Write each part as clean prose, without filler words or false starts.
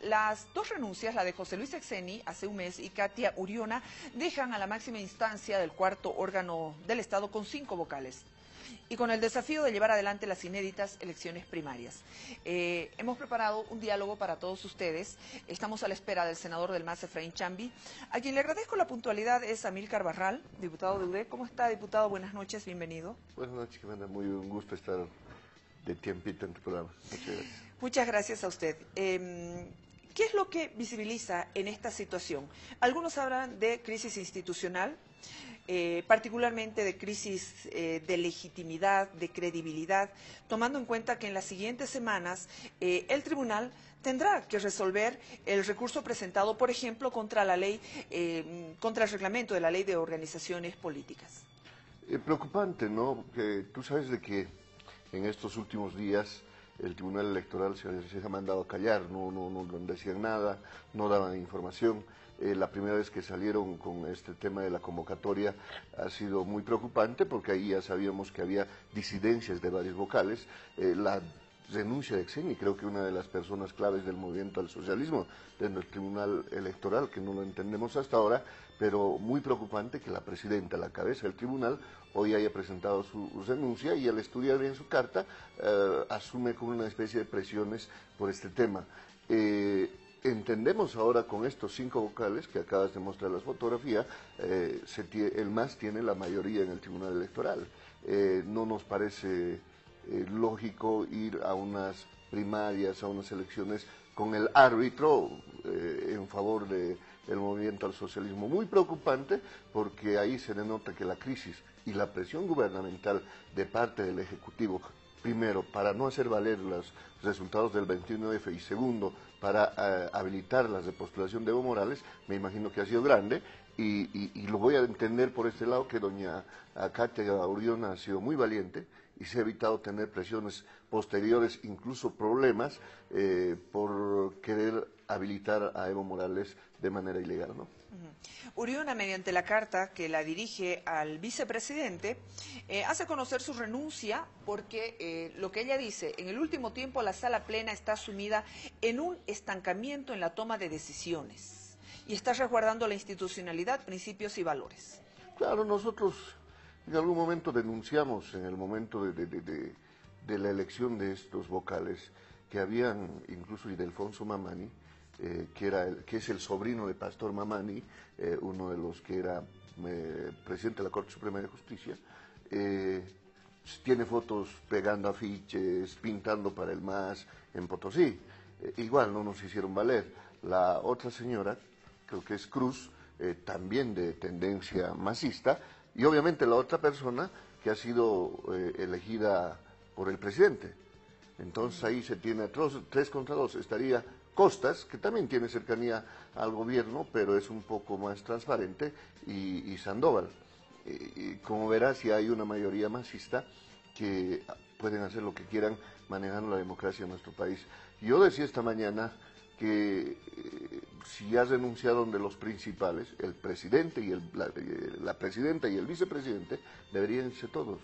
Las dos renuncias, la de José Luis Exeni hace un mes y Katia Uriona, dejan a la máxima instancia del cuarto órgano del Estado con 5 vocales y con el desafío de llevar adelante las inéditas elecciones primarias. Hemos preparado un diálogo para todos ustedes. Estamos a la espera del senador del MAS, Efraín Chambi, a quien le agradezco la puntualidad es Amílcar Barral, diputado de UD. ¿Cómo está, diputado? Buenas noches, bienvenido. Buenas noches, Jimena. Muy un gusto estar de tiempito en tu programa. Muchas gracias. Muchas gracias a usted. ¿Qué es lo que visibiliza en esta situación? Algunos hablan de crisis institucional, particularmente de crisis de legitimidad, de credibilidad, tomando en cuenta que en las siguientes semanas el tribunal tendrá que resolver el recurso presentado, por ejemplo, contra la ley, contra el reglamento de la Ley de Organizaciones Políticas. Preocupante, ¿no? Que tú sabes de que en estos últimos días el Tribunal Electoral se ha mandado a callar, no decían nada, no daban información. La primera vez que salieron con este tema de la convocatoria ha sido muy preocupante porque ahí ya sabíamos que había disidencias de varios vocales. La renuncia de Exeni, creo que una de las personas claves del movimiento al socialismo dentro del Tribunal Electoral, que no lo entendemos hasta ahora, pero muy preocupante que la presidenta, la cabeza del tribunal, hoy haya presentado su renuncia y al estudiar bien su carta asume como una especie de presiones por este tema. Entendemos ahora con estos 5 vocales que acabas de mostrar la fotografía, el MAS tiene la mayoría en el Tribunal Electoral. No nos parece lógico ir a unas primarias, a unas elecciones con el árbitro en favor del movimiento al socialismo. Muy preocupante porque ahí se denota que la crisis y la presión gubernamental de parte del Ejecutivo, primero, para no hacer valer los resultados del 21F y segundo, para habilitar la repostulación de Evo Morales, me imagino que ha sido grande y lo voy a entender por este lado que doña Katia Uriona ha sido muy valiente y se ha evitado tener presiones posteriores, incluso problemas, por querer habilitar a Evo Morales de manera ilegal, ¿no? Uriona, mediante la carta que la dirige al vicepresidente, hace conocer su renuncia porque lo que ella dice, en el último tiempo la sala plena está sumida en un estancamiento en la toma de decisiones y está resguardando la institucionalidad, principios y valores. Claro, nosotros en algún momento denunciamos, en el momento de la elección de estos vocales, que habían incluso Ildefonso Mamani, que es el sobrino de Pastor Mamani, uno de los que era presidente de la Corte Suprema de Justicia, tiene fotos pegando afiches, pintando para el MAS en Potosí. Igual no nos hicieron valer. La otra señora, creo que es Cruz, también de tendencia masista, y obviamente la otra persona que ha sido elegida por el presidente. Entonces ahí se tiene 3 contra 2, estaría Costas, que también tiene cercanía al gobierno, pero es un poco más transparente, y Sandoval. Como verás, si hay una mayoría masista que pueden hacer lo que quieran manejando la democracia en nuestro país. Yo decía esta mañana que si ya renunciaron de los principales, el presidente y la presidenta y el vicepresidente, deberían irse todos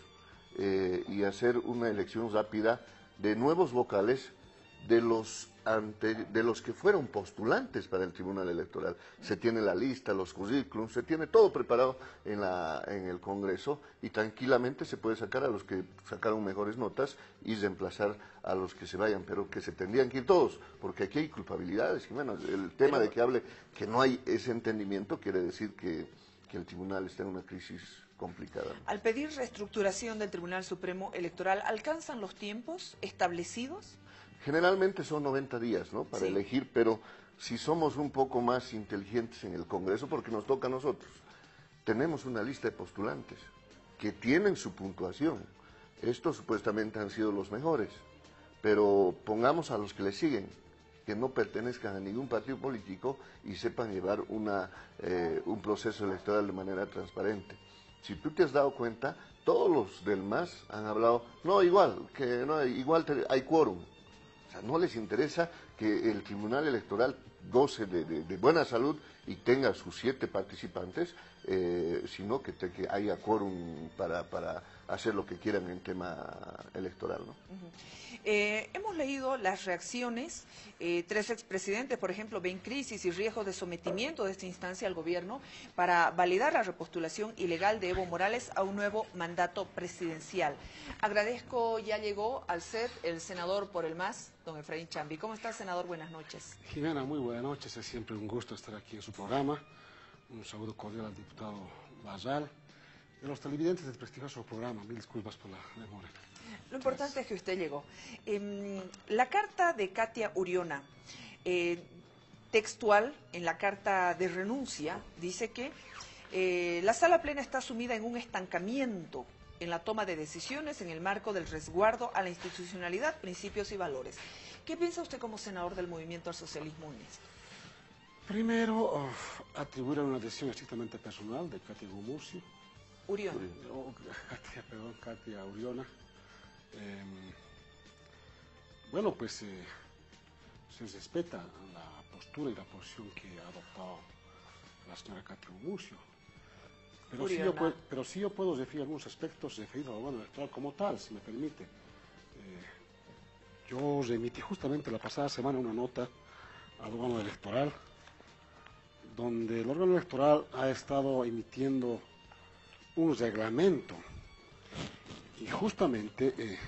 y hacer una elección rápida de nuevos vocales de los que fueron postulantes para el Tribunal Electoral. Se tiene la lista, los currículums, se tiene todo preparado en el Congreso y tranquilamente se puede sacar a los que sacaron mejores notas y reemplazar a los que se vayan, pero que se tendrían que ir todos, porque aquí hay culpabilidades. Y bueno, el tema de que hable que no hay ese entendimiento quiere decir que el Tribunal está en una crisis complicada. Al pedir reestructuración del Tribunal Supremo Electoral, ¿alcanzan los tiempos establecidos? Generalmente son 90 días, ¿no?, para elegir, pero si somos un poco más inteligentes en el Congreso, porque nos toca a nosotros, tenemos una lista de postulantes que tienen su puntuación. Estos supuestamente han sido los mejores, pero pongamos a los que le siguen, que no pertenezcan a ningún partido político y sepan llevar un proceso electoral de manera transparente. Si tú te has dado cuenta, todos los del MAS han hablado, no, igual, que no, igual hay quórum. O sea, no les interesa que el Tribunal Electoral goce de buena salud y tenga sus 7 participantes, sino que haya quórum para hacer lo que quieran en tema electoral, ¿no? Hemos leído las reacciones, 3 expresidentes, por ejemplo, ven crisis y riesgos de sometimiento de esta instancia al gobierno para validar la repostulación ilegal de Evo Morales a un nuevo mandato presidencial. Agradezco, ya llegó al set el senador por el MAS, don Efraín Chambi. ¿Cómo está, senador? Buenas noches. Jimena, muy buenas noches, es siempre un gusto estar aquí en su programa. Un saludo cordial al diputado Barral y a los televidentes del prestigioso programa. Mil disculpas por la demora. Lo importante es que usted llegó. La carta de Katia Uriona, textual, en la carta de renuncia, dice que la sala plena está sumida en un estancamiento en la toma de decisiones en el marco del resguardo a la institucionalidad, principios y valores. ¿Qué piensa usted como senador del Movimiento al Socialismo en esto? Primero, atribuir a una decisión estrictamente personal de Katia Gumucio. Uriona. Katia Uriona. Bueno, pues se respeta la postura y la posición que ha adoptado la señora Katia Gumucio. Pero sí yo puedo decir algunos aspectos referidos al órgano electoral como tal, si me permite. Yo remití justamente la pasada semana una nota al órgano electoral, donde el órgano electoral ha estado emitiendo un reglamento y justamente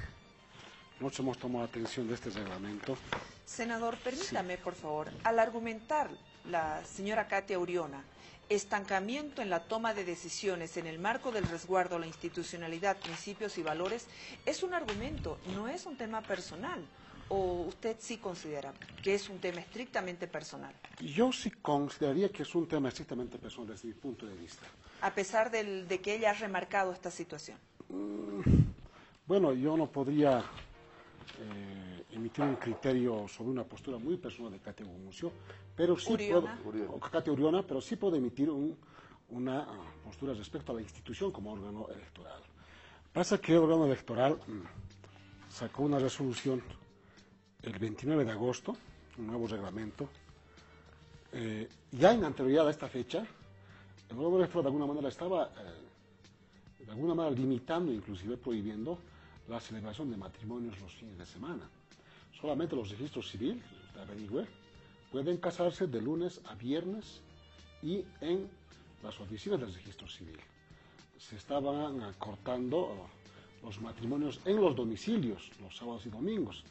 nosotros hemos tomado atención de este reglamento. Senador, permítame, por favor, al argumentar la señora Katia Uriona, estancamiento en la toma de decisiones en el marco del resguardo a la institucionalidad, principios y valores, es un argumento, no es un tema personal. ¿O usted sí considera que es un tema estrictamente personal? Yo sí consideraría que es un tema estrictamente personal desde mi punto de vista. A pesar de que ella ha remarcado esta situación. Bueno, yo no podría emitir un criterio sobre una postura muy personal de Katia Gumucio, pero sí Katia Uriona, pero sí puedo emitir una postura respecto a la institución como órgano electoral. Pasa que el órgano electoral sacó una resolución el 29 de agosto, un nuevo reglamento. Ya en anterioridad a esta fecha, el órgano electoral de alguna manera estaba limitando, inclusive prohibiendo la celebración de matrimonios los fines de semana. Solamente los registros civiles, usted averigüe, pueden casarse de lunes a viernes y en las oficinas del registro civil. Se estaban acortando los matrimonios en los domicilios, los sábados y domingos.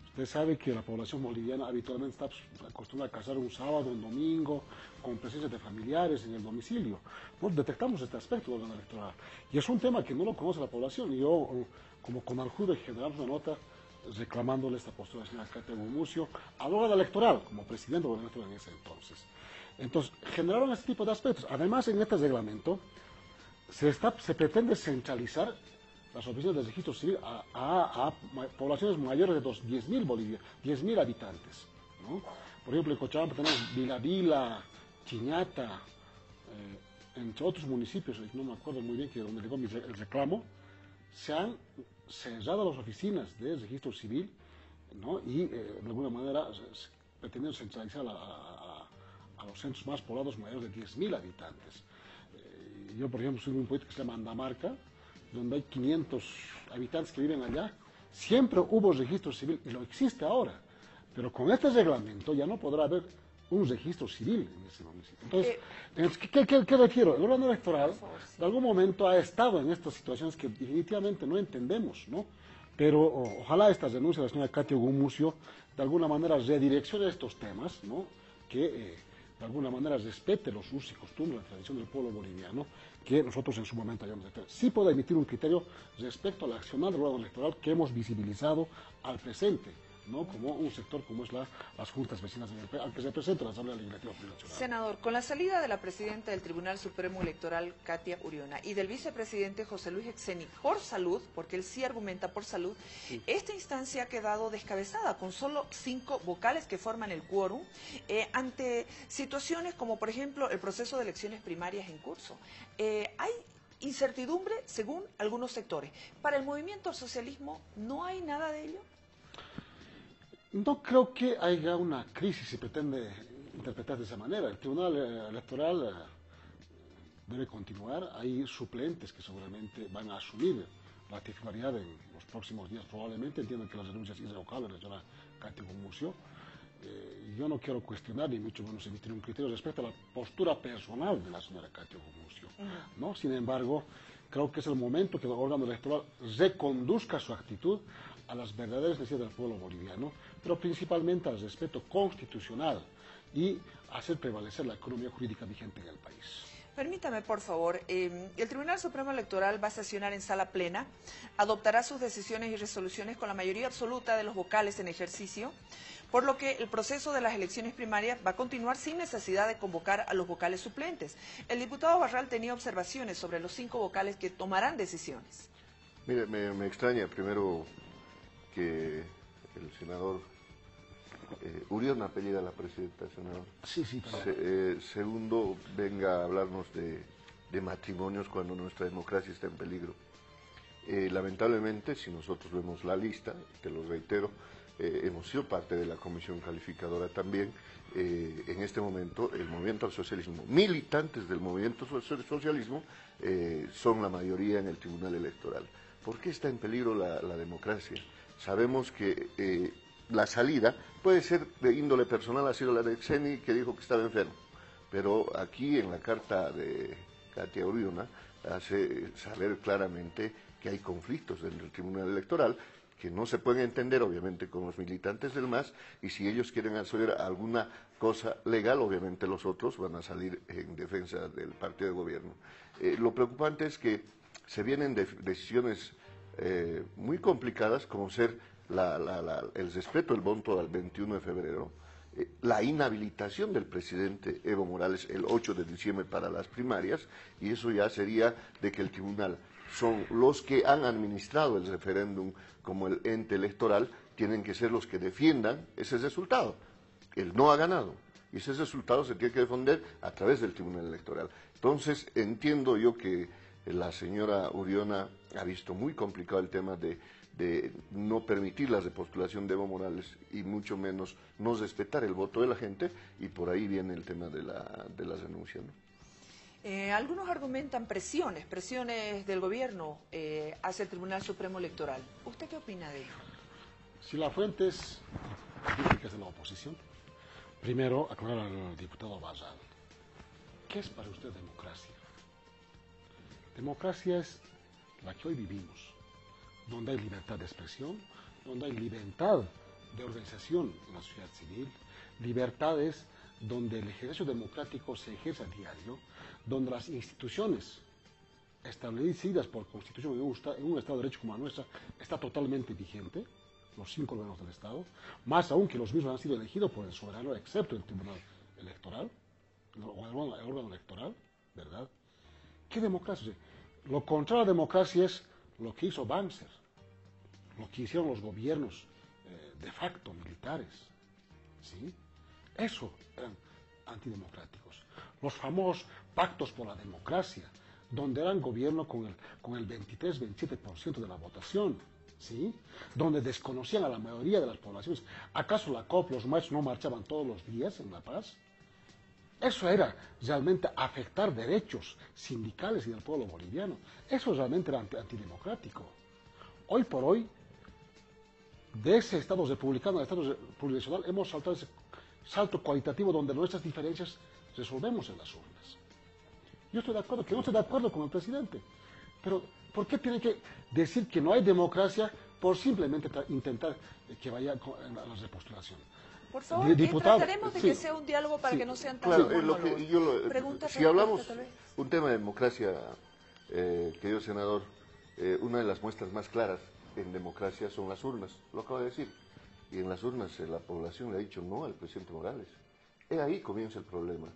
Usted sabe que la población boliviana habitualmente está acostumbrada a casar un sábado, un domingo, con presencia de familiares en el domicilio. Nosotros detectamos este aspecto del órgano electoral. Y es un tema que no lo conoce la población. Y yo, como Conaljude, generamos una nota reclamándole esta postura de la señora Katia Gumucio al órgano electoral, como presidente del órgano electoral en ese entonces. Entonces, generaron este tipo de aspectos. Además, en este reglamento se pretende centralizar las oficinas del registro civil a poblaciones mayores de 10.000 habitantes, ¿no? Por ejemplo, en Cochabamba tenemos Vila, Chiñata, entre otros municipios, no me acuerdo muy bien que donde llegó el reclamo, se han cerrado las oficinas del registro civil, ¿no? Y de alguna manera pretendiendo centralizar a los centros más poblados mayores de 10.000 habitantes. Yo, por ejemplo, soy de un pueblo que se llama Andamarca, donde hay 500 habitantes que viven allá. Siempre hubo registro civil y lo existe ahora, pero con este reglamento ya no podrá haber un registro civil en ese municipio. Entonces, ¿qué refiero? El órgano electoral de algún momento ha estado en estas situaciones que definitivamente no entendemos, ¿no? Pero ojalá esta denuncia de la señora Katia Gumucio de alguna manera redireccione estos temas, ¿no? Que de alguna manera respete los usos y costumbres, la tradición del pueblo boliviano, que nosotros en su momento hayamos de tener. Sí puedo emitir un criterio respecto al accionar del órgano electoral que hemos visibilizado al presente, ¿no? Como un sector como es las juntas vecinas al que se presenta la Asamblea Legislativa Plurinacional. Senador, con la salida de la presidenta del Tribunal Supremo Electoral, Katia Uriona, y del vicepresidente José Luis Exeni, por salud, porque él sí argumenta por salud, sí, esta instancia ha quedado descabezada, con solo 5 vocales que forman el quórum, ante situaciones como, por ejemplo, el proceso de elecciones primarias en curso. Hay incertidumbre según algunos sectores. ¿Para el movimiento al socialismo no hay nada de ello? No creo que haya una crisis, si pretende interpretar de esa manera. El Tribunal Electoral debe continuar. Hay suplentes que seguramente van a asumir la titularidad en los próximos días probablemente. Entiendo que las renuncias irrevocables la señora Katia Gumucio. Yo no quiero cuestionar ni mucho menos emitir un criterio respecto a la postura personal de la señora Katia Gumucio, ¿no? Sin embargo, creo que es el momento que el órgano electoral reconduzca su actitud a las verdaderas necesidades del pueblo boliviano, pero principalmente al respeto constitucional y hacer prevalecer la economía jurídica vigente en el país. Permítame, por favor, el Tribunal Supremo Electoral va a sesionar en sala plena, adoptará sus decisiones y resoluciones con la mayoría absoluta de los vocales en ejercicio, por lo que el proceso de las elecciones primarias va a continuar sin necesidad de convocar a los vocales suplentes. El diputado Barral tenía observaciones sobre los 5 vocales que tomarán decisiones. Mire, me extraña primero que el senador Urión apellida a la presidenta, senador. Sí, Segundo, venga a hablarnos de matrimonios cuando nuestra democracia está en peligro. Lamentablemente, si nosotros vemos la lista, te lo reitero, hemos sido parte de la comisión calificadora también. En este momento, el movimiento al socialismo, militantes del movimiento al socialismo, son la mayoría en el Tribunal Electoral. ¿Por qué está en peligro la democracia? Sabemos que la salida puede ser de índole personal, ha sido la de Xeni, que dijo que estaba enfermo, pero aquí en la carta de Katia Uriona hace saber claramente que hay conflictos dentro del Tribunal Electoral que no se pueden entender obviamente con los militantes del MAS, y si ellos quieren hacer alguna cosa legal, obviamente los otros van a salir en defensa del partido de gobierno. Lo preocupante es que se vienen decisiones muy complicadas, como ser el respeto del voto al 21 de febrero, la inhabilitación del presidente Evo Morales el 8 de diciembre para las primarias, y eso ya sería de que el tribunal son los que han administrado el referéndum como el ente electoral, tienen que ser los que defiendan ese resultado. Él no ha ganado, y ese resultado se tiene que defender a través del Tribunal Electoral. Entonces, entiendo yo que la señora Uriona ha visto muy complicado el tema de no permitir la repostulación de Evo Morales y mucho menos no respetar el voto de la gente, y por ahí viene el tema de la renuncia, ¿no? Algunos argumentan presiones del gobierno hacia el Tribunal Supremo Electoral. ¿Usted qué opina de ello? Si la fuente es críticas de la oposición, primero aclarar al diputado Barral, ¿qué es para usted democracia? Democracia es la que hoy vivimos, donde hay libertad de expresión, donde hay libertad de organización en la sociedad civil, libertades donde el ejercicio democrático se ejerce a diario, donde las instituciones establecidas por Constitución en un Estado de Derecho como la nuestra está totalmente vigente, los 5 órganos del Estado, más aún que los mismos han sido elegidos por el soberano, excepto el Tribunal Electoral, o el órgano electoral, ¿verdad? ¿Qué democracia? Lo contrario a la democracia es lo que hizo Banzer, lo que hicieron los gobiernos de facto militares, ¿sí? Eso eran antidemocráticos. Los famosos pactos por la democracia, donde eran gobierno con el 23-27% de la votación, ¿sí? Donde desconocían a la mayoría de las poblaciones. ¿Acaso la COP, los maestros no marchaban todos los días en La Paz? Eso era realmente afectar derechos sindicales y del pueblo boliviano. Eso realmente era antidemocrático. Hoy por hoy, de ese Estado republicano al Estado plurinacional, hemos saltado ese salto cualitativo donde nuestras diferencias resolvemos en las urnas. Yo estoy de acuerdo, que no estoy de acuerdo con el presidente, pero ¿por qué tiene que decir que no hay democracia por simplemente intentar que vaya a la repostulación? Por favor, trataremos de que sea un diálogo para que no sean tan monólogos. Si hablamos un tema de democracia, querido senador, una de las muestras más claras en democracia son las urnas, lo acabo de decir. Y en las urnas la población le ha dicho no al presidente Morales. Ahí comienza el problema.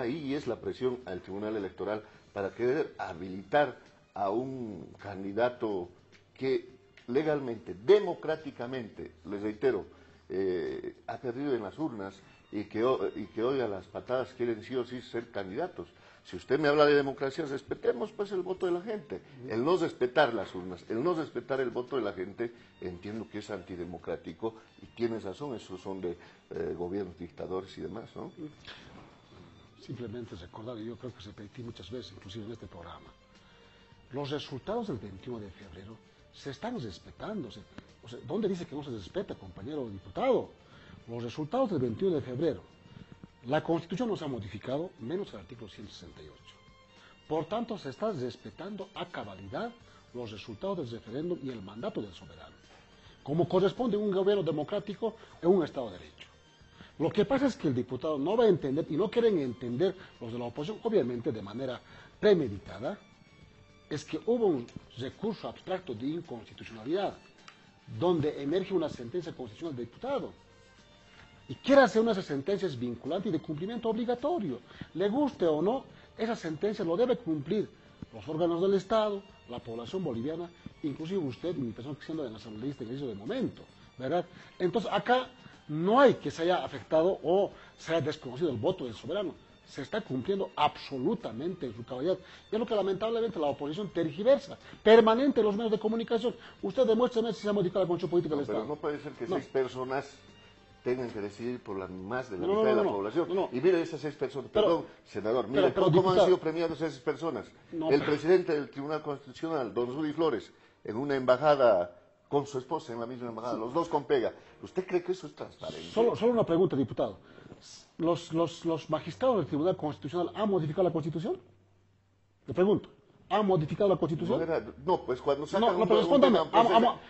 Ahí es la presión al Tribunal Electoral para querer habilitar a un candidato que legalmente, democráticamente, les reitero, ha perdido en las urnas y que hoy a las patadas quieren sí o sí ser candidatos. Si usted me habla de democracia, respetemos pues el voto de la gente. El no respetar las urnas, el no respetar el voto de la gente, entiendo que es antidemocrático, y tienes razón, esos son de gobiernos dictadores y demás, ¿no? Simplemente recordar, y yo creo que se repetí muchas veces, inclusive en este programa, los resultados del 21 de febrero se están respetando. O sea, ¿dónde dice que no se respeta, compañero diputado? Los resultados del 21 de febrero, la Constitución no se ha modificado, menos el artículo 168. Por tanto, se está respetando a cabalidad los resultados del referéndum y el mandato del soberano, como corresponde a un gobierno democrático en un Estado de Derecho. Lo que pasa es que el diputado no va a entender, y no quieren entender los de la oposición, obviamente de manera premeditada, es que hubo un recurso abstracto de inconstitucionalidad, donde emerge una sentencia constitucional del diputado, y quiere hacer una sentencia vinculante y de cumplimiento obligatorio. Le guste o no, esa sentencia lo debe cumplir los órganos del Estado, la población boliviana, inclusive usted y mi persona que siendo nacionalista en ese de momento, ¿verdad? Entonces acá no hay que se haya afectado o se haya desconocido el voto del soberano. Se está cumpliendo absolutamente en su cabalidad. Y es lo que lamentablemente la oposición tergiversa permanente en los medios de comunicación. Usted demuéstreme si se ha modificado la constitución política del Pero Estado. no puede ser que No. 6 personas tengan que decidir por más de la No, mitad de la no. población. Y mire esas 6 personas, Pero- perdón, senador, mire pero, cómo han diputado. sido premiadas esas personas. No, el pero- presidente del Tribunal Constitucional, don Rudy Flores, en una embajada con su esposa en la misma embajada, los dos con pega. ¿Usted cree que eso es transparente? Solo una pregunta, diputado. ¿Los magistrados del Tribunal Constitucional han modificado la Constitución? Le pregunto. ¿Han modificado la Constitución? No, pues cuando sacan pero respóndame.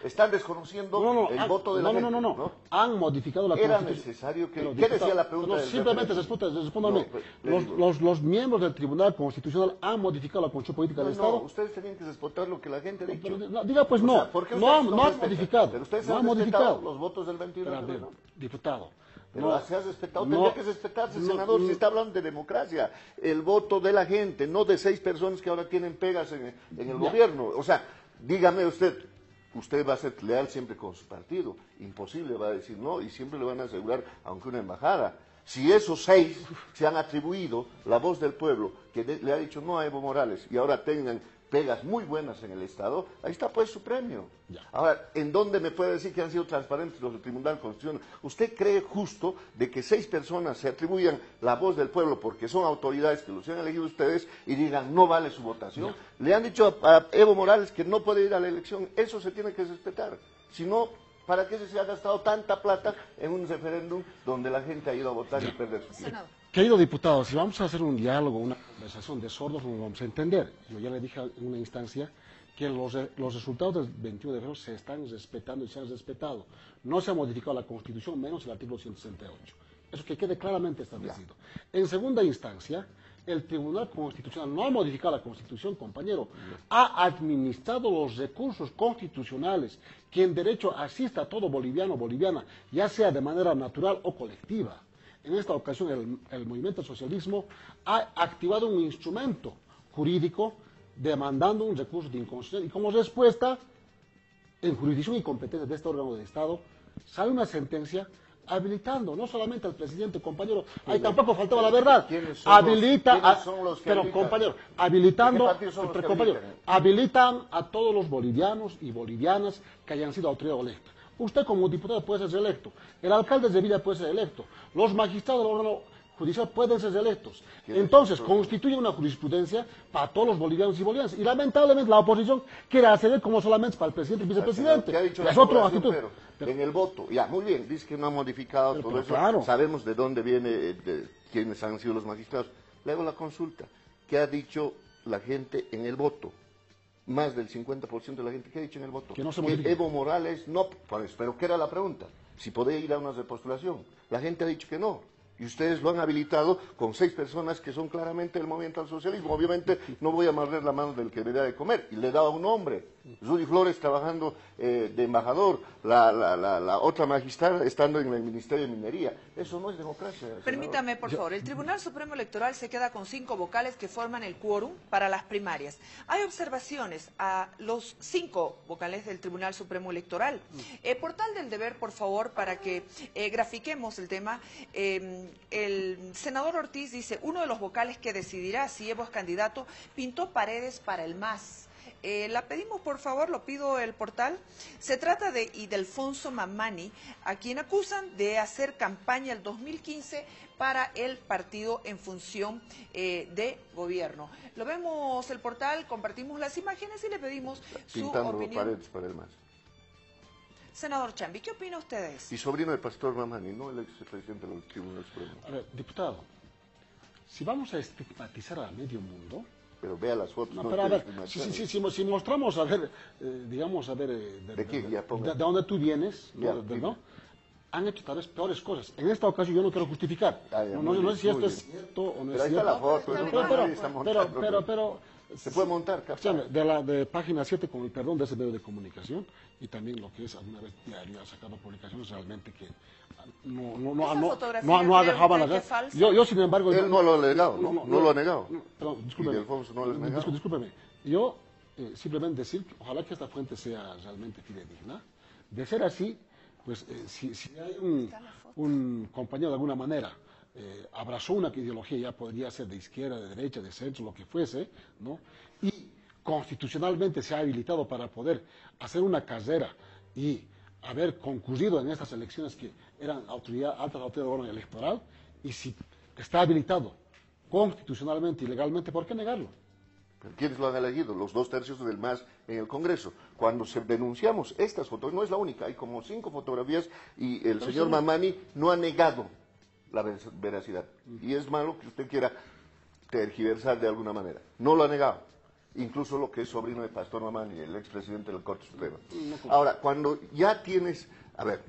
están desconociendo el voto de la gente. No. Han modificado la Era Constitución. necesario que... Pero, ¿Qué decía la pregunta del simplemente referéndum? respóndame. No, pues, le digo. Los miembros del Tribunal Constitucional han modificado la Constitución política del Estado. No, ustedes tenían que respetar lo que la gente ha dicho. Diga pues O no. sea, ¿por qué No ustedes han respetan? modificado. Pero ustedes No han han respetado modificado. los votos del 21 de Pero, febrero. diputado. Pero se ha respetado, no, tendría que respetarse, senador, si está hablando de democracia, el voto de la gente, no de 6 personas que ahora tienen pegas en el gobierno. O sea, dígame usted va a ser leal siempre con su partido, imposible va a decir no, y siempre le van a asegurar, aunque una embajada. Si esos 6 se han atribuido la voz del pueblo, que le ha dicho no a Evo Morales, y ahora tengan pegas muy buenas en el Estado, ahí está pues su premio. Ya. Ahora, ¿en dónde me puede decir que han sido transparentes los del Tribunal Constitucional? ¿Usted cree justo de que 6 personas se atribuyan la voz del pueblo porque son autoridades que los han elegido ustedes y digan no vale su votación? Ya. Le han dicho a Evo Morales que no puede ir a la elección, eso se tiene que respetar. Si no, ¿para qué se ha gastado tanta plata en un referéndum donde la gente ha ido a votar y perder su tiempo? Querido diputado, si vamos a hacer un diálogo, una conversación de sordos, no lo vamos a entender. Yo ya le dije en una instancia que los resultados del 21 de febrero se están respetando y se han respetado. No se ha modificado la Constitución, menos el artículo 168. Eso que quede claramente establecido. En segunda instancia, el Tribunal Constitucional no ha modificado la Constitución, compañero. Ha administrado los recursos constitucionales que en derecho asista a todo boliviano o boliviana, ya sea de manera natural o colectiva. En esta ocasión el movimiento socialismo ha activado un instrumento jurídico demandando un recurso de inconstitucionalidad y como respuesta, en jurisdicción y competencia de este órgano de Estado, sale una sentencia habilitando no solamente al presidente, compañero, ahí tampoco faltaba la verdad, ¿Quiénes son los que pero habilitan? compañero, habilitando, ¿De qué partidos son los que compañero, habilitan? habilitan a todos los bolivianos y bolivianas que hayan sido autoridad electa. Usted como diputado puede ser electo, el alcalde de Villa puede ser electo, los magistrados del órgano judicial pueden ser electos. Entonces, constituye una jurisprudencia para todos los bolivianos y bolivianas. Y lamentablemente la oposición quiere acceder como solamente para el presidente y vicepresidente. ¿Qué ha dicho Es la otra población, actitud. pero en el voto, ya, muy bien, dice que no ha modificado todo eso. claro. Sabemos de dónde viene, de quiénes han sido los magistrados. Le hago la consulta. ¿Qué ha dicho la gente en el voto? Más del 50% de la gente, ¿qué ha dicho en el voto? Que no se que modifique. Evo Morales no, pues, pero ¿qué era la pregunta? Si podía ir a una repostulación. La gente ha dicho que no. Y ustedes lo han habilitado con 6 personas que son claramente del movimiento al socialismo. Obviamente no voy a morder la mano del que me da de comer. Y le daba un nombre. Rudy Flores trabajando de embajador, la otra magistrada estando en el Ministerio de Minería. Eso no es democracia. senador. Permítame, por favor. El Tribunal Supremo Electoral se queda con 5 vocales que forman el quórum para las primarias. Hay observaciones a los 5 vocales del Tribunal Supremo Electoral. Portal del Deber, por favor, para que grafiquemos el tema. El senador Ortiz dice, uno de los vocales que decidirá si Evo es candidato pintó paredes para el MAS. La pedimos, por favor, lo pido el portal. Se trata de Ildefonso Mamani, a quien acusan de hacer campaña el 2015 para el partido en función de gobierno. Lo vemos el portal, compartimos las imágenes y le pedimos su opinión. Paredes para el MAS. Senador Chambi, ¿qué opina ustedes? Y sobrino del pastor Mamani, no el expresidente del Tribunal Supremo. A ver, diputado, si vamos a estigmatizar a medio mundo... Pero vea las fotos. No, pero a ver, si mostramos, a ver, digamos, a ver, de dónde tú vienes, ¿no? Han hecho tal vez peores cosas. En esta ocasión yo no quiero justificar. No sé si esto es cierto o no es cierto. Pero ahí está la foto. Pero se puede montar, de página 7, con el perdón de ese medio de comunicación, y también lo que es alguna vez diario ha sacado publicaciones realmente que no ha dejado nada. Yo, sin embargo... Él no lo ha negado, ¿no? No lo ha negado. Perdón, discúlpeme. Ildefonso no lo ha negado. Discúlpeme. Yo simplemente decir que ojalá que esta fuente sea realmente fidedigna. De ser así, pues si hay un compañero de alguna manera abrazó una ideología, ya podría ser de izquierda, de derecha, de centro, lo que fuese, ¿no? Y constitucionalmente se ha habilitado para poder hacer una carrera y haber concurrido en estas elecciones que eran altas autoridades de orden electoral, y si está habilitado constitucionalmente y legalmente, ¿por qué negarlo? ¿Pero quiénes lo han elegido? Los 2/3 del MAS en el Congreso. Cuando denunciamos estas fotos, no es la única, hay como 5 fotografías y el señor Mamani no ha negado la veracidad. Y es malo que usted quiera tergiversar de alguna manera. No lo ha negado. Incluso lo que es sobrino de Pastor Mamani, el expresidente de la Corte Suprema. Ahora, cuando ya tienes... A ver,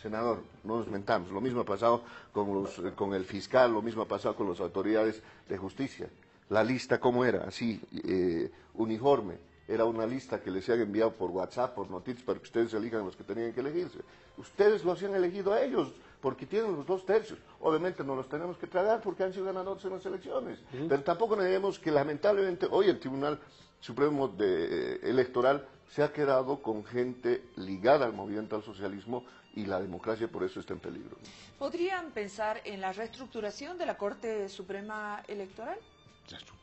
senador, no nos mentamos. Lo mismo ha pasado con el fiscal, lo mismo ha pasado con las autoridades de justicia. La lista, ¿cómo era? Así, uniforme. Era una lista que les habían enviado por WhatsApp, por noticias, para que ustedes elijan los que tenían que elegirse. Ustedes los han elegido a ellos, porque tienen los 2/3. Obviamente no los tenemos que tragar porque han sido ganadores en las elecciones. Pero tampoco negemos que lamentablemente hoy el Tribunal Supremo Electoral se ha quedado con gente ligada al movimiento al socialismo y la democracia por eso está en peligro. ¿Podrían pensar en la reestructuración de la Corte Suprema Electoral?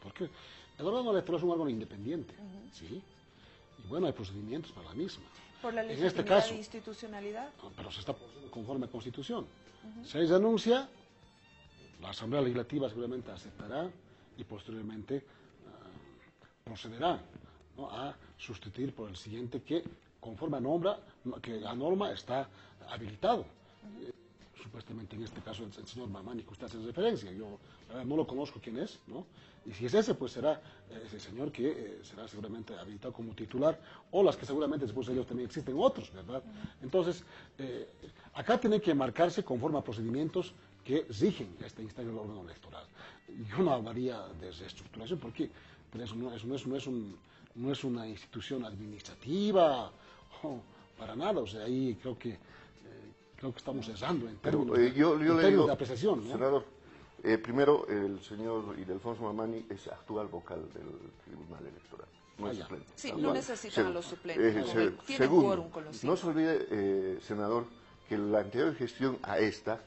Porque el órgano electoral es un órgano independiente, ¿sí? Y bueno, hay procedimientos para la misma. Por la legitimidad en este caso, de institucionalidad. Pero se está conforme a Constitución. Si hay denuncia, la Asamblea Legislativa seguramente aceptará y posteriormente procederá, ¿no?, a sustituir por el siguiente que conforme a norma está habilitado. Supuestamente en este caso el señor Mamani, que usted hace referencia, yo no lo conozco quién es, ¿no? Y si es ese, pues será ese señor que será seguramente habilitado como titular, o las que seguramente después de ellos también existen otros, ¿verdad? Entonces, acá tiene que marcarse conforme a procedimientos que rigen esta instancia del órgano electoral. Yo no hablaría de reestructuración, porque eso no es una institución administrativa, para nada, o sea, ahí creo que estamos cesando en términos, términos de apreciación, ¿no? Senador, primero, el señor Ildefonso Mamani es actual vocal del Tribunal Electoral, no es suplente. Sí, no necesitan a los suplentes, tienen segundo, quórum con los 5. No se olvide, senador, que la anterior gestión a esta,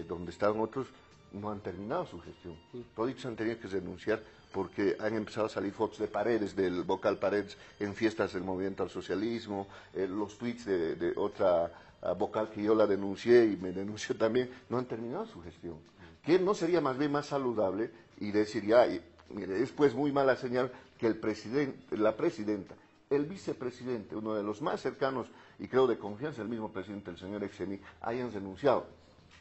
donde estaban otros, no han terminado su gestión. Todos han tenido que renunciar porque han empezado a salir fotos de Paredes, del vocal Paredes, en fiestas del movimiento al socialismo, los tweets de otra vocal que yo la denuncié y me denunció también, no han terminado su gestión. ¿Que no sería más bien más saludable y decir, mire, es pues muy mala señal que el presidente, la presidenta, el vicepresidente, uno de los más cercanos y creo de confianza, el mismo presidente, el señor Exeni, hayan renunciado?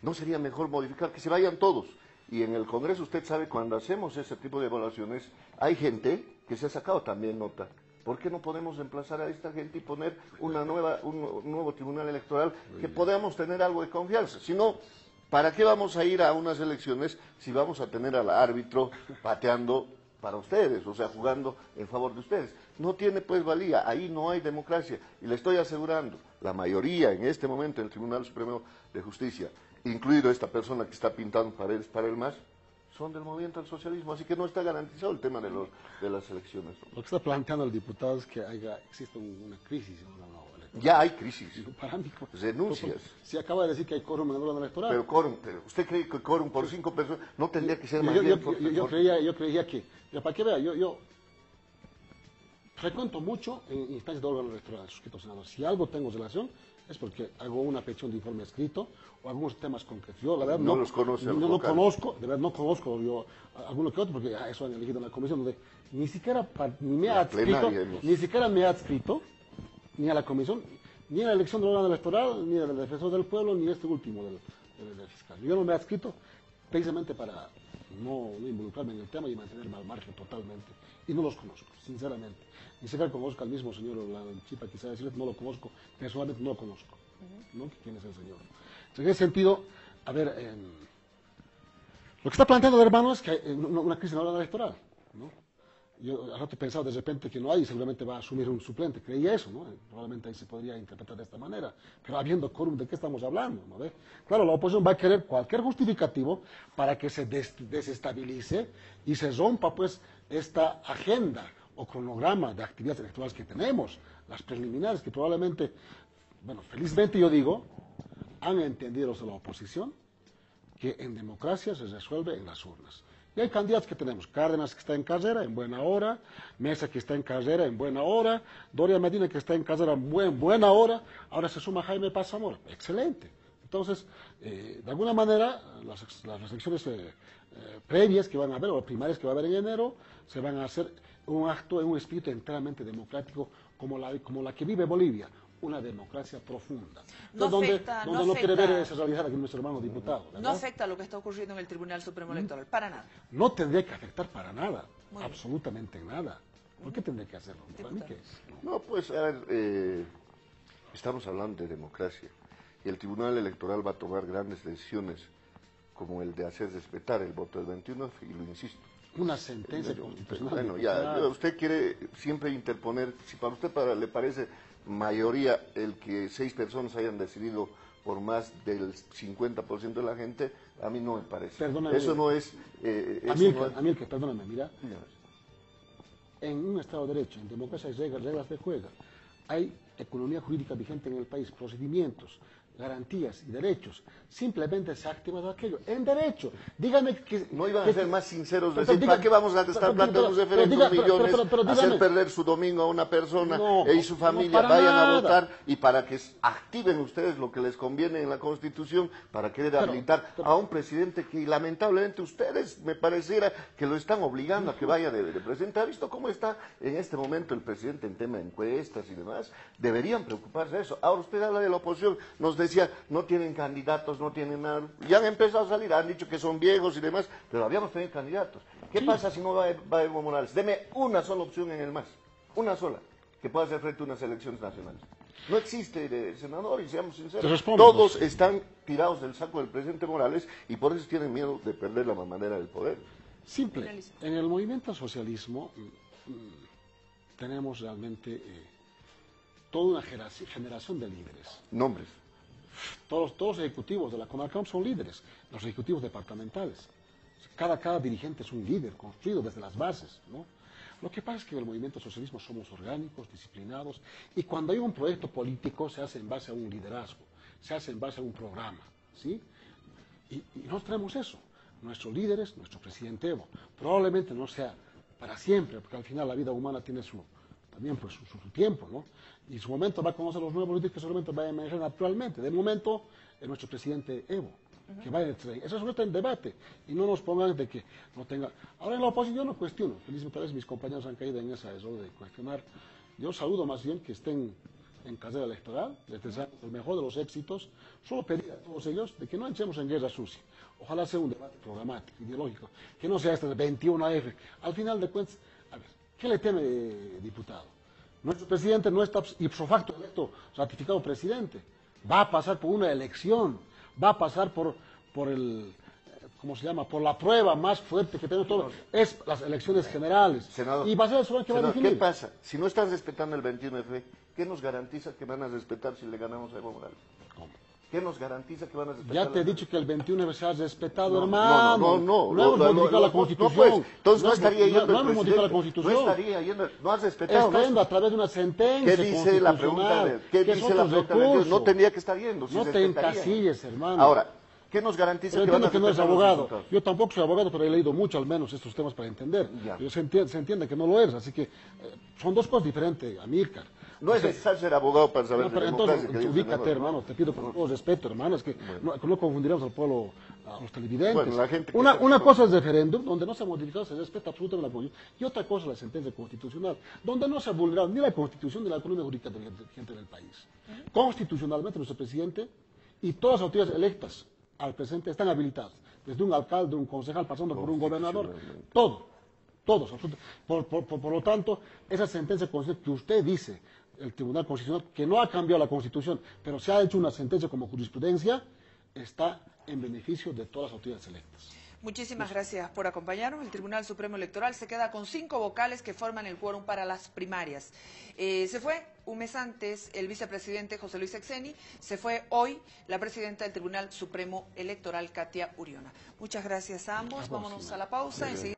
¿No sería mejor modificar, que se vayan todos? Y en el Congreso, usted sabe, cuando hacemos ese tipo de evaluaciones, hay gente que se ha sacado también nota. ¿Por qué no podemos reemplazar a esta gente y poner un nuevo tribunal electoral que podamos tener algo de confianza? Si no, ¿para qué vamos a ir a unas elecciones si vamos a tener al árbitro pateando para ustedes, o sea, jugando en favor de ustedes? No tiene pues valía, ahí no hay democracia. Y le estoy asegurando, la mayoría en este momento del Tribunal Supremo de Justicia, incluido esta persona que está pintando Paredes para el MAS, son del movimiento al socialismo, así que no está garantizado el tema de las elecciones. Lo que está planteando el diputado es que existe una crisis en una nueva elección. Ya hay crisis. Para mí, renuncias. Si acaba de decir que hay quórum en el órgano electoral. Pero quórum, ¿usted cree que quórum por 5 personas no tendría que ser más bien? Yo creía que, para que vea, frecuento mucho en instancias de órganos electorales, suscrito senador. Si algo tengo relación, es porque hago una petición de informe escrito o algunos temas concretos. Yo, la verdad, no los conoce. No conozco, de verdad no conozco yo alguno que otro, porque eso han elegido en la comisión, donde ni siquiera ni me ha adscrito, ni siquiera me ha adscrito, ni a la comisión, ni a la elección del órgano electoral, ni del defensor del pueblo, ni este último del fiscal. Yo no me he adscrito precisamente para no involucrarme en el tema y mantenerme al margen totalmente. Y no los conozco, sinceramente. Ni siquiera conozco al mismo señor Chipa, quizá decirles, no lo conozco, personalmente no lo conozco. ¿No? ¿Quién es el señor? Entonces, en ese sentido, a ver, lo que está planteando el hermano es que hay una crisis en la hora electoral, ¿no? Yo al rato he pensado de repente que no hay y seguramente va a asumir un suplente, creía eso, ¿no? Probablemente ahí se podría interpretar de esta manera, pero habiendo quórum, ¿de qué estamos hablando? ¿No ve? Claro, la oposición va a querer cualquier justificativo para que se desestabilice y se rompa pues esta agenda o cronograma de actividades electorales que tenemos, las preliminares que probablemente, bueno, felizmente yo digo, han entendido los de la oposición que en democracia se resuelve en las urnas. Y hay candidatos que tenemos, Cárdenas que está en carrera en buena hora, Mesa que está en carrera en buena hora, Doria Medina que está en carrera en buena hora, ahora se suma Jaime Paz Zamora, excelente. Entonces, de alguna manera, las elecciones previas que van a haber, o primarias que va a haber en enero, se van a hacer un acto en un espíritu enteramente democrático como la que vive Bolivia, una democracia profunda. Donde no quiere ver esa realidad aquí nuestro hermano diputado, ¿verdad? No afecta lo que está ocurriendo en el Tribunal Supremo Electoral, para nada. No tendría que afectar para nada, absolutamente nada. ¿Por qué tendría que hacerlo? ¿Para mí qué es? No, pues, a ver, estamos hablando de democracia y el Tribunal Electoral va a tomar grandes decisiones como el de hacer respetar el voto del 21, y lo insisto. Una sentencia constitucional. Bueno, ya, usted quiere siempre interponer, si para usted le parece mayoría el que 6 personas hayan decidido por más del 50% de la gente, a mí no me parece. Perdóname. Eso no es... Amilcar, perdóname, mira. En un Estado de Derecho, en democracia hay reglas de juego. Hay economía jurídica vigente en el país, procedimientos, garantías y derechos. Simplemente se ha activado aquello. En derecho. Dígame que... No iban a ser más sinceros, decir, ¿para qué vamos a estar planteando un referéndum millones, hacer perder su domingo a una persona y su familia, vayan a votar, y para que activen ustedes lo que les conviene en la Constitución, para querer habilitar a un presidente que lamentablemente ustedes, me pareciera, que lo están obligando a que vaya de presidente? ¿Ha visto cómo está en este momento el presidente en tema de encuestas y demás? Deberían preocuparse de eso. Ahora usted habla de la oposición, nos decía, no tienen candidatos, no tienen nada, ya han empezado a salir, han dicho que son viejos y demás, pero habíamos tenido candidatos. ¿Qué pasa si no va Evo Morales? Deme una sola opción en el MAS, una sola, que pueda hacer frente a unas elecciones nacionales. No existe, senador, y seamos sinceros, todos están tirados del saco del presidente Morales y por eso tienen miedo de perder la manera del poder. Simple, en el movimiento al socialismo tenemos realmente toda una generación de líderes. Nombres. Todos los ejecutivos de la comarca son líderes, los ejecutivos departamentales. Cada dirigente es un líder construido desde las bases, ¿no? Lo que pasa es que en el movimiento socialismo somos orgánicos, disciplinados, y cuando hay un proyecto político se hace en base a un liderazgo, se hace en base a un programa, ¿sí? Y nosotros tenemos eso, nuestros líderes, nuestro presidente Evo. Probablemente no sea para siempre, porque al final la vida humana tiene también pues su tiempo, ¿no? Y en su momento va a conocer los nuevos líderes que seguramente va a emerger naturalmente. De momento, es nuestro presidente Evo, que va en el tren. Eso está en debate. Y no nos pongan de que no tenga... Ahora en la oposición no cuestiono. Felizmente, tal vez mis compañeros han caído en esa error de cuestionar. Yo saludo más bien que estén en carrera electoral, les deseo el mejor de los éxitos. Solo pedir a todos ellos de que no entremos en guerra sucia. Ojalá sea un debate programático, ideológico, que no sea este de 21F. Al final de cuentas, a ver, ¿qué le teme, diputado? Nuestro presidente no está ipso facto electo, ratificado presidente. Va a pasar por una elección, va a pasar por el, ¿cómo se llama? Por la prueba más fuerte que tenemos todos, es las elecciones generales. Senador, y va a ser el que va a definir. ¿Qué pasa? Si no están respetando el 21F, ¿qué nos garantiza que van a respetar si le ganamos a Evo Morales? ¿Cómo? ¿Qué nos garantiza que van a respetar? Ya te he dicho que el 21 se ha respetado, hermano. No hemos modificado la Constitución. No, pues, entonces no estaría yendo no hemos modificado la Constitución. No estaría yendo, no has respetado. Está yendo a través de una sentencia. ¿Qué dice la pregunta? ¿Qué dice la pregunta? No tendría que estar yendo. No te encasilles, hermano. Ahora, ¿Qué nos garantiza Yo que van a entiendo que no es respetar los abogado. resultados? Yo tampoco soy abogado, pero he leído mucho al menos estos temas para entender. Ya. Pero se entiende que no lo eres, así que son dos cosas diferentes, Amílcar. No es necesario ser abogado para saber No, de pero democracia. entonces, que dice ubícate, mejor, ¿no? hermano, te pido con todo respeto, hermano, es que no confundiremos al pueblo, a los televidentes. Bueno, la gente que Una cosa es el referéndum, donde no se ha modificado, se respeta absolutamente la Constitución, y otra cosa es la sentencia constitucional, donde no se ha vulnerado ni la Constitución ni la economía jurídica vigente del país. Constitucionalmente, nuestro presidente y todas las autoridades electas al presidente están habilitados, desde un alcalde, un concejal, pasando por un gobernador, todos, absolutamente. Por lo tanto, esa sentencia constitucional que usted dice, el Tribunal Constitucional, que no ha cambiado la Constitución, pero se ha hecho una sentencia como jurisprudencia, está en beneficio de todas las autoridades electas. Muchísimas gracias por acompañarnos. El Tribunal Supremo Electoral se queda con 5 vocales que forman el quórum para las primarias. Se fue un mes antes el vicepresidente José Luis Exeni, se fue hoy la presidenta del Tribunal Supremo Electoral, Katia Uriona. Muchas gracias a ambos. Vámonos a la pausa. Enseguida